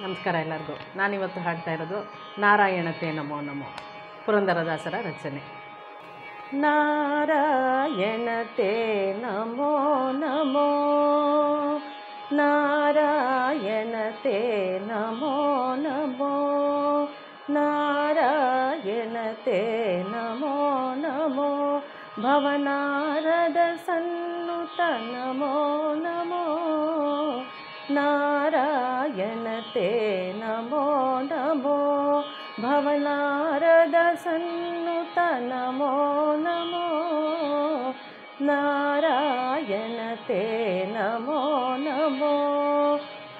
ನಮಸ್ಕಾರ ಎಲ್ಲರಿಗೂ. ನಾನಿವತ್ತು ಹಾಡ್ತಾ ಇರೋದು ನಾರಾಯಣತೆ ನಮೋ ನಮೋ, ಪುರಂದರದಾಸರ ರಚನೆ. ನಾರಾಯಣತೆ ನಮೋ ನಮೋ, ನಾರಾಯಣತೆ ನಮೋ ನಮೋ, ನಾರಾಯಣತೆ ನಮೋ ನಮೋ, ಭವನಾರದ ಸನ್ನುತ ನಮೋ ನಮೋ, ನಾರಾಯಣತೆ ನಮೋ ನಮೋ, ಭವನಾರದ ಸನ್ನುತ ನಮೋ ನಮೋ, ನಾರಾಯಣತೆ ನಮೋ ನಮೋ,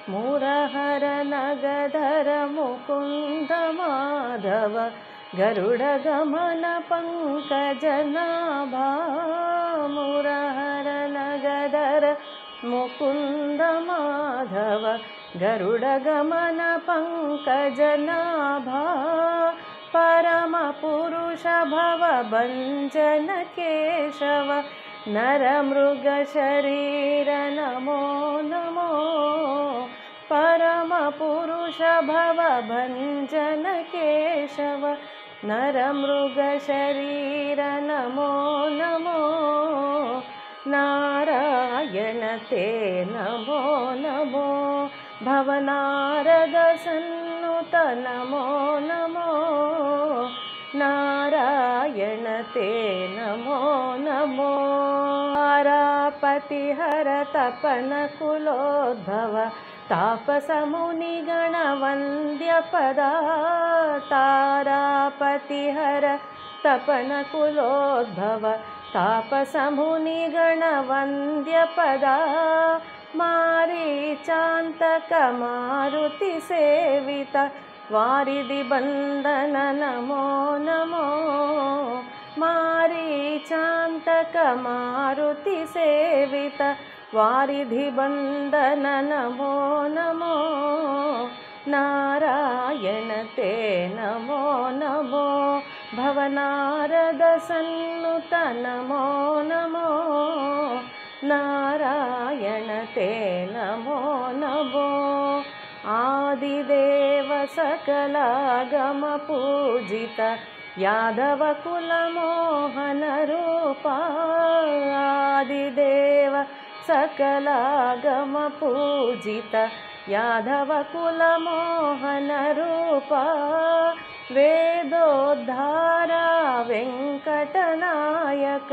ಮುರಹರ ನಗಧರ ಮುಕುಂದ ಮಾಧವ, ಗರುಡ ಗಮನ ಪಂಕಜನಾಭ, ಮುರಹರ ನಗಧರ ಮುಕುಂದ ಮಾಧವ, ಗರುಡ ಗಮನ ಪಂಕಜನಾಭ, ಪರಮ ಪುರುಷ ಭವ ಭಂಜನ ಕೇಶವ, ನರ ಮೃಗ ಶರೀರ ನಮೋ ನಮೋ, ಪರಮ ಪುರುಷ ಭವ ಭಂಜನ ಕೇಶವ, ನರ ಮೃಗ ಶರೀರ ನಮೋ ನಮೋ, ನಾರಾಯಣತೆ ನಮೋ ನಮೋ, ಭವನಾರದ ಸನ್ನುತ ನಮೋ ನಮೋ, ನಾರಾಯಣತೆ ನಮೋ ನಮೋ, ತಾರಾಪತಿ ಹರ ತಪನ ಕುಲೋದ್ಭವ, ತಾಪಸ ಮುನಿಗಣ ವಂದ್ಯ ಪದ, ತಾರಾಪತಿ ಹರ ತಪನ ಕುಲೋದ್ಭವ, ತಾಪಸ ಮುನಿಗಣ ವಂದ್ಯ ಪದ, ಮಾರೀಚಾಂತಕ ಮಾರುತಿ ಸೇವಿತ, ವಾರಿಧಿ ಬಂಧನ ನಮೋ ನಮೋ, ಮಾರೀಚಾಂತಕ ಮಾರುತಿ ಸೇವಿತ, ವಾರಿಧಿ ಬಂಧನ ನಮೋ ನಮೋ, ನಾರಾಯಣತೆ ನಮೋ ನಮೋ, ಭವನಾರದ ಸನ್ನುತ ನಮೋ ನಮೋ, ನಾರಾಯಣತೆ ನಮೋ ನಮೋ, ಆದಿದೇವ ಸಕಲಾಗಮ ಪೂಜಿತ, ಯಾದವ ಕುಲ ಮೋಹನ ರೂಪ, ಆದಿದೇವ ಸಕಲಾಗಮ ಪೂಜಿತ, ಯಾದವ ಕುಲ ಮೋಹನ ರೂಪ, ವೇದೋದ್ಧಾರ ವೆಂಕಟನಾಯಕ,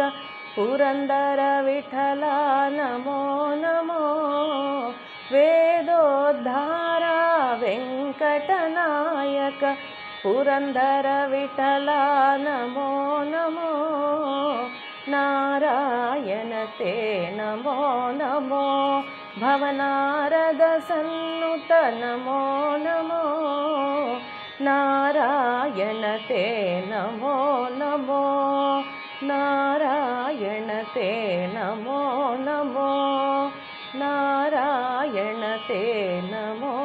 ಪುರಂದರ ವಿಠಲ ನಮೋ ನಮೋ, ವೇದೋದ್ಧಾರ ವೆಂಕಟನಾಯಕ, ಪುರಂದರ ವಿಠಲ ನಮೋ ನಮೋ, ನಾರಾಯಣತೆ ನಮೋ ನಮೋ, ಭವನಾರದ ಸನ್ನುತ ನಮೋ ನಮೋ, ನಾರಾಯಣತೆ ನಮೋ ನಮೋ, ನಾರಾಯಣತೆ ನಮೋ ನಮೋ, ನಾರಾಯಣತೆ ನಮೋ